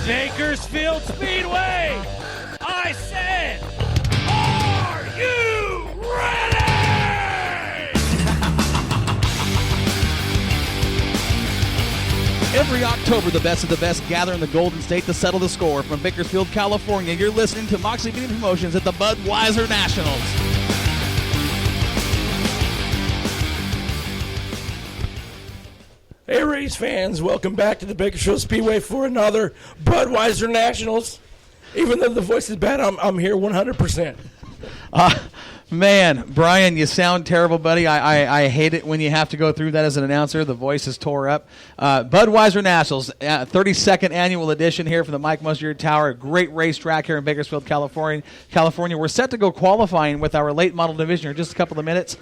Bakersfield Speedway. I said, are you ready? Every October, the best of the best gather in the Golden State to settle the score. From Bakersfield, California, you're listening to Moxie Media Promotions at the Budweiser Nationals. Hey, race fans, welcome back to the Bakersfield Speedway for another Budweiser Nationals. Even though the voice is bad, I'm here 100%. Man, Brian, you sound terrible, buddy. I hate it when you have to go through that as an announcer. The voice is tore up. Budweiser Nationals, 32nd annual edition here from the Mike Mosier Tower. Great racetrack here in Bakersfield, California. We're set to go qualifying with our late model division in just a couple of minutes.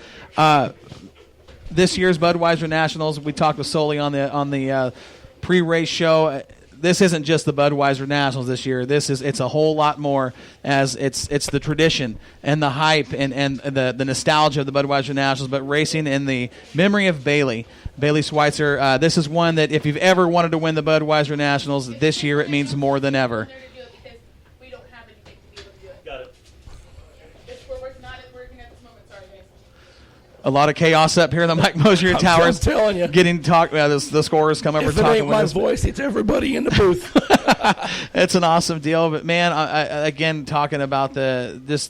This year's Budweiser Nationals, we talked with Sully on the pre-race show. This isn't just the Budweiser Nationals this year. It's a whole lot more, as it's the tradition and the hype and the nostalgia of the Budweiser Nationals, but racing in the memory of Bailey Schweitzer. This is one that if you've ever wanted to win the Budweiser Nationals, this year it means more than ever. A lot of chaos up here in the Mike Mosier Towers. I'm telling you. The scorers come over if talking it ain't with my us. voice, it's everybody in the booth. It's an awesome deal. But, man, again, talking about the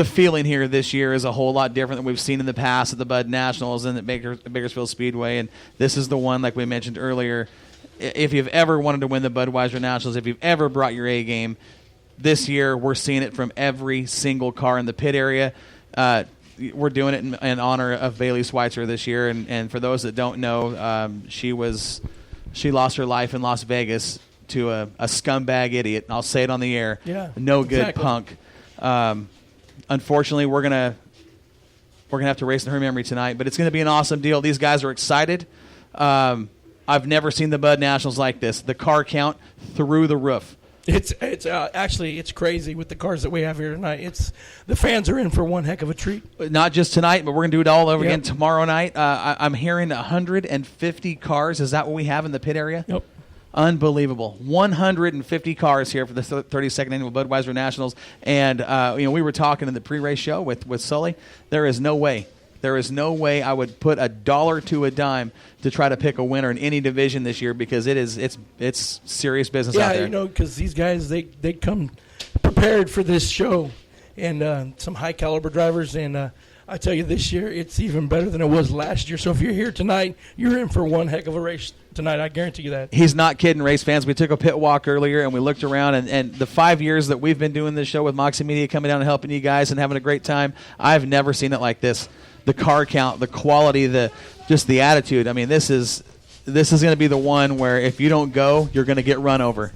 feeling here this year is a whole lot different than we've seen in the past at the Bud Nationals and at Bakersfield Speedway. And this is the one, like we mentioned earlier, if you've ever wanted to win the Budweiser Nationals, if you've ever brought your A game, this year we're seeing it from every single car in the pit area. We're doing it in honor of Bailey Schweitzer this year, and for those that don't know, she lost her life in Las Vegas to a scumbag idiot. I'll say it on the air. Yeah, no good exactly. punk. Unfortunately, we're gonna have to race in her memory tonight, but it's gonna be an awesome deal. These guys are excited. I've never seen the Bud Nationals like this. The car count through the roof. It's actually crazy with the cars that we have here tonight. The fans are in for one heck of a treat. Not just tonight, but we're going to do it all over again tomorrow night. I'm hearing 150 cars. Is that what we have in the pit area? Yep. Unbelievable. 150 cars here for the 32nd annual Budweiser Nationals. And we were talking in the pre-race show with Sully. There is no way I would put $1 to a dime to try to pick a winner in any division this year, because it's serious business out there. Yeah, because these guys, they come prepared for this show, and some high caliber drivers, and I tell you, this year it's even better than it was last year. So if you're here tonight, you're in for one heck of a race tonight. I guarantee you that. He's not kidding, race fans. We took a pit walk earlier, and we looked around, and the 5 years that we've been doing this show with Moxie Media, coming down and helping you guys and having a great time, I've never seen it like this. The car count, the quality, just the attitude. I mean, this is going to be the one where if you don't go, you're going to get run over.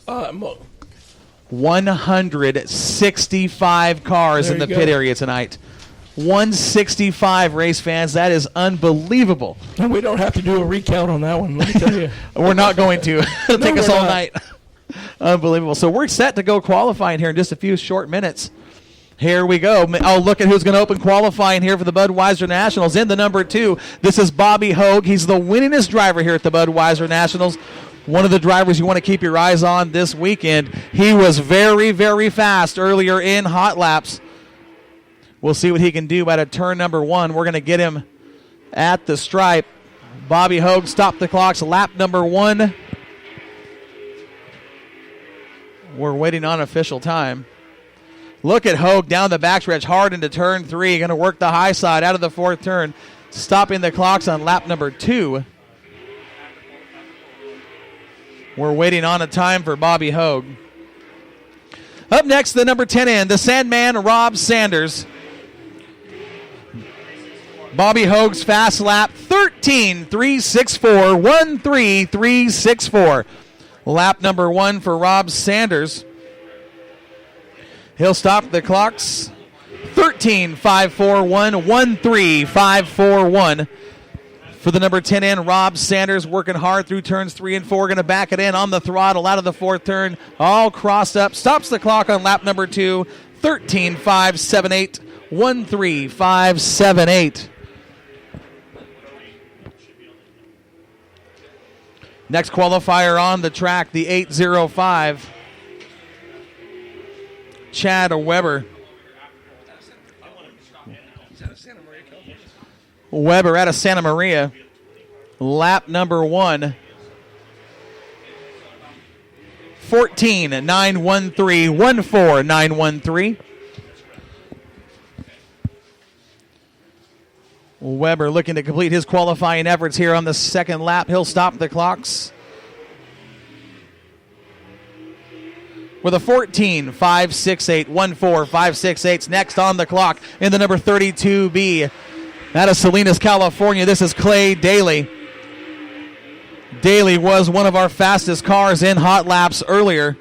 165 cars in the pit area tonight. 165, race fans. That is unbelievable. And we don't have to do a recount on that one, let me tell you. We're not going to. It'll take us all night. Unbelievable. So we're set to go qualifying here in just a few short minutes. Here we go. Oh, look at who's going to open qualifying here for the Budweiser Nationals. In the number 2, this is Bobby Hogue. He's the winningest driver here at the Budweiser Nationals. One of the drivers you want to keep your eyes on this weekend. He was very, very fast earlier in hot laps. We'll see what he can do out of turn number 1. We're going to get him at the stripe. Bobby Hogue stopped the clocks. Lap number 1. We're waiting on official time. Look at Hogue down the backstretch hard into turn 3. Going to work the high side out of the 4th turn. Stopping the clocks on lap number 2. We're waiting on a time for Bobby Hogue. Up next, the number 10 in, the Sandman, Rob Sanders. Bobby Hogue's fast lap, 13.364, 13.364. Lap number 1 for Rob Sanders. He'll stop the clocks. 13.541, 13.541. For the number 10 in, Rob Sanders working hard through turns 3 and 4. Going to back it in on the throttle out of the 4th turn. All crossed up. Stops the clock on lap number 2. 13.578, 13.578. Next qualifier on the track, the 805. Chad Weber. Weber out of Santa Maria. Lap number 1. 14.913. 14.913. Weber looking to complete his qualifying efforts here on the second lap. He'll stop the clocks with a 14.568. 14.568's next on the clock in the number 32B. Out of Salinas, California, this is Clay Daly. Daly was one of our fastest cars in hot laps earlier.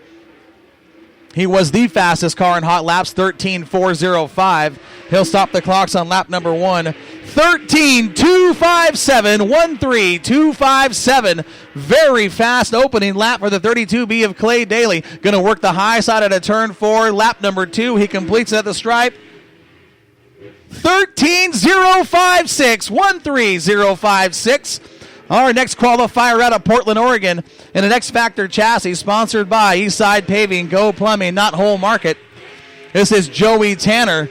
He was the fastest car in hot laps, 13.405. He'll stop the clocks on lap number 1. 13.257. 13.257. Very fast opening lap for the 32B of Clay Daly. Going to work the high side at a turn 4. Lap number 2. He completes at the stripe. 13.056. 13.056. Our next qualifier out of Portland, Oregon, in an X Factor chassis sponsored by Eastside Paving, Go Plumbing, Not Whole Market. This is Joey Tanner.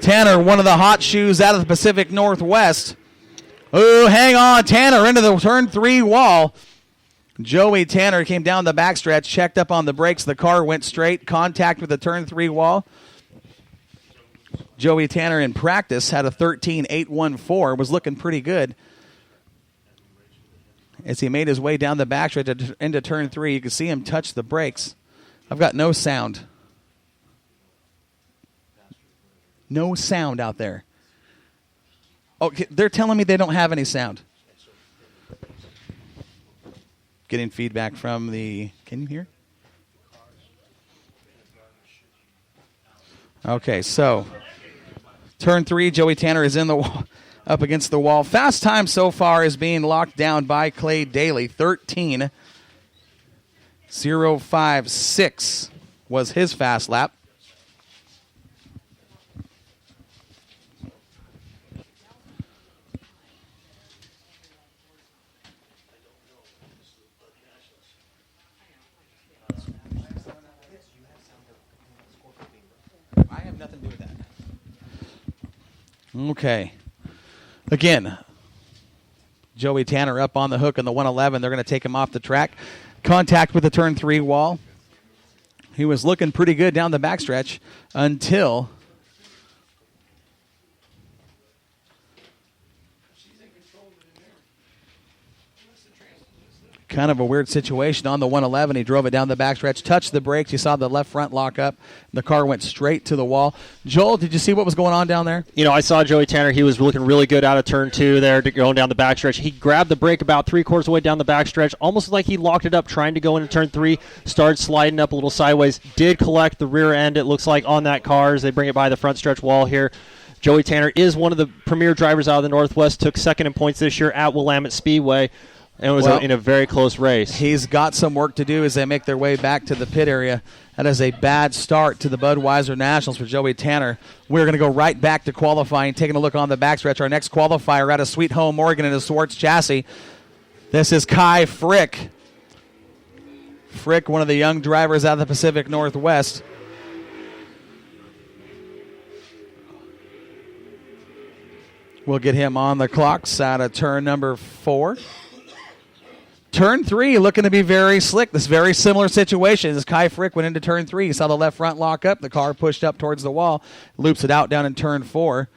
Tanner, one of the hot shoes out of the Pacific Northwest. Oh, hang on, Tanner into the turn 3 wall. Joey Tanner came down the backstretch, checked up on the brakes. The car went straight, contact with the turn 3 wall. Joey Tanner in practice had a 13.814, was looking pretty good. As he made his way down the backstretch into turn 3, you can see him touch the brakes. I've got no sound. No sound out there. Oh, they're telling me they don't have any sound. Getting feedback from the... Can you hear? Okay, so turn 3, Joey Tanner is in the wall. Up against the wall. Fast time so far is being locked down by Clay Daly. 13.056 was his fast lap. I have nothing to do with that. Okay. Again, Joey Tanner up on the hook in the 111. They're going to take him off the track. Contact with the turn 3 wall. He was looking pretty good down the backstretch until kind of a weird situation on the 111. He drove it down the backstretch, touched the brakes. You saw the left front lock up. The car went straight to the wall. Joel, did you see what was going on down there? You know, I saw Joey Tanner. He was looking really good out of turn 2 there, going down the backstretch. He grabbed the brake about 3/4 of the way down the backstretch, almost like he locked it up trying to go into turn 3, started sliding up a little sideways, did collect the rear end, it looks like, on that car as they bring it by the front stretch wall here. Joey Tanner is one of the premier drivers out of the Northwest, took second in points this year at Willamette Speedway. And it was in a very close race. He's got some work to do as they make their way back to the pit area. That is a bad start to the Budweiser Nationals for Joey Tanner. We're going to go right back to qualifying, taking a look on the backstretch. Our next qualifier out of Sweet Home, Oregon in a Swartz chassis. This is Kai Frick. Frick, one of the young drivers out of the Pacific Northwest. We'll get him on the clocks out of turn number 4. Turn 3 looking to be very slick. This very similar situation as Kai Frick went into turn 3. You saw the left front lock up. The car pushed up towards the wall. Loops it out down in turn 4.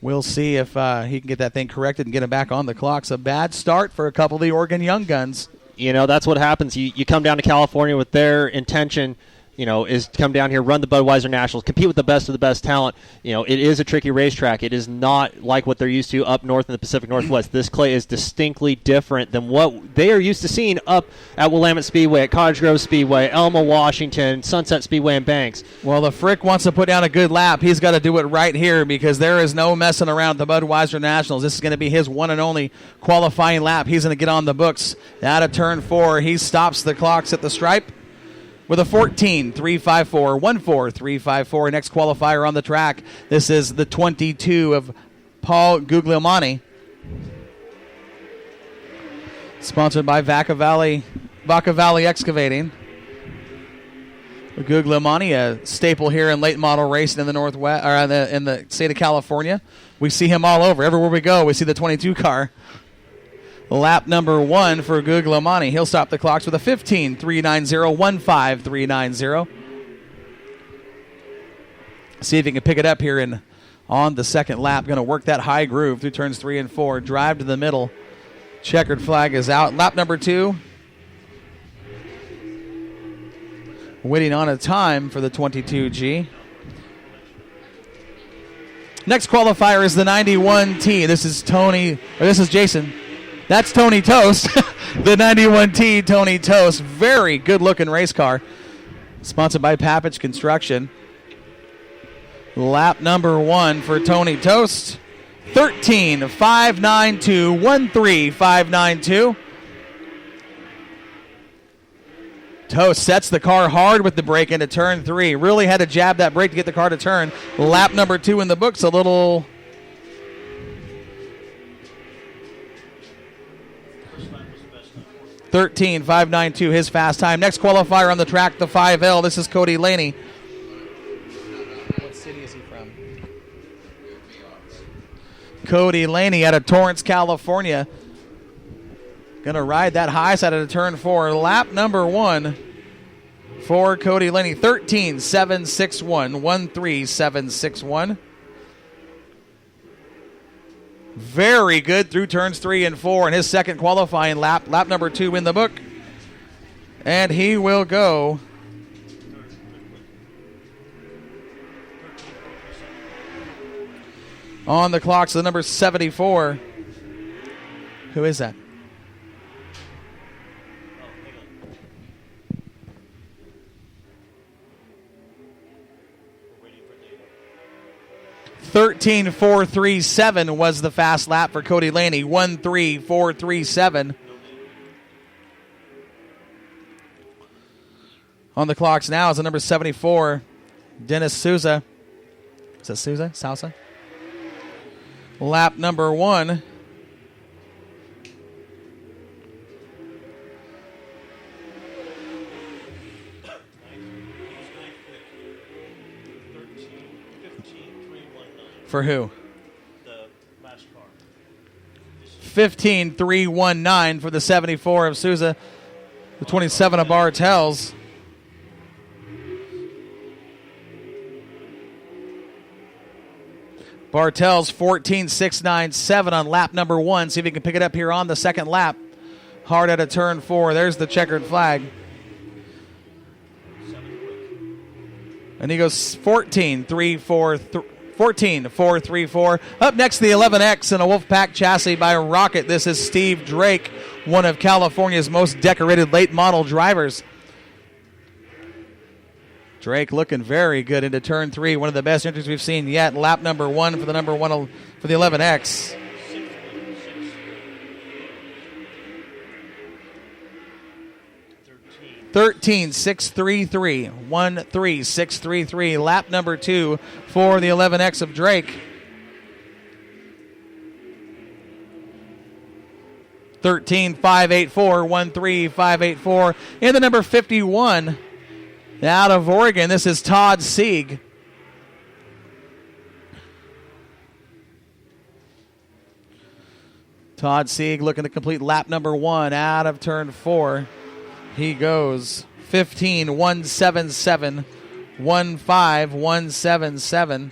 We'll see if he can get that thing corrected and get him back on the clocks. A bad start for a couple of the Oregon young guns. You know, that's what happens. You come down to California with their intention, you know, is to come down here, run the Budweiser Nationals, compete with the best of the best talent. You know, it is a tricky racetrack. It is not like what they're used to up north in the Pacific Northwest. This clay is distinctly different than what they are used to seeing up at Willamette Speedway, at Cottage Grove Speedway, Elma, Washington, Sunset Speedway, and Banks. Well, the Frick wants to put down a good lap. He's got to do it right here because there is no messing around the Budweiser Nationals. This is going to be his one and only qualifying lap. He's going to get on the books out of turn 4. He stops the clocks at the stripe with a 14.354, 14.354. Next qualifier on the track. This is the 22 of Paul Guglielmani. Sponsored by Vaca Valley Excavating. Guglielmani, a staple here in late model racing in the Northwest, or in the state of California. We see him all over. Everywhere we go, we see the 22 car. Lap number 1 for Guglielmani. He'll stop the clocks with a 15.390, 15.390. See if he can pick it up here on the second lap. Going to work that high groove through turns 3 and 4. Drive to the middle. Checkered flag is out. Lap number 2. Waiting on a time for the 22G. Next qualifier is the 91T. This is Jason. That's Tony Toast. The 91T, Tony Toast. Very good-looking race car. Sponsored by Papich Construction. Lap number 1 for Tony Toast. 13.592, 13.592. Toast sets the car hard with the brake into turn 3. Really had to jab that brake to get the car to turn. Lap number 2 in the books. A little... (13.592) his fast time. Next qualifier on the track, the 5L. This is Cody Laney. What city is he from? Cody Laney out of Torrance, California. Going to ride that high side of the turn 4. Lap number 1 for Cody Laney. 13.761. 13.761. Very good through turns 3 and 4 in his second qualifying lap. Lap number 2 in the book. And he will go. On the clock, so the number 74. Who is that? 13.437 was the fast lap for Cody Laney. 13.437. On the clocks now is the number 74, Dennis Souza. Is that Souza? Salsa? Lap number 1. For who? The last car. 15.319 for the 74 of Souza. The 27 of Bartels. Bartels 14.697 on lap number 1. See if he can pick it up here on the second lap. Hard at a turn 4. There's the checkered flag. And he goes 14.434. Up next, the 11X and a Wolfpack chassis by Rocket. This is Steve Drake, one of California's most decorated late model drivers. Drake looking very good into turn 3. One of the best entries we've seen yet. Lap number 1 for the number 1 for the 11X. (13.633) 13.633. Lap number 2 for the 11X of Drake. 13.584, 13.584. And the number 51 out of Oregon. This is Todd Sieg. Todd Sieg looking to complete lap number 1 out of turn 4. He goes 15.177, 15.177.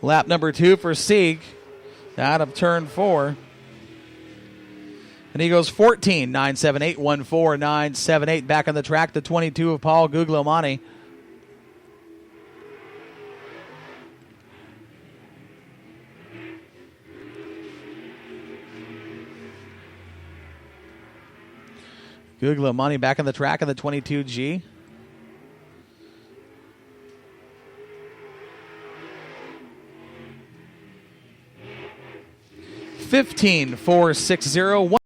Lap number 2 for Sieg out of turn 4. And he goes 14.978, 14.978. Back on the track, the 22 of Paul Guglielmani. Guglielmani back on the track on the 22G. (15.460)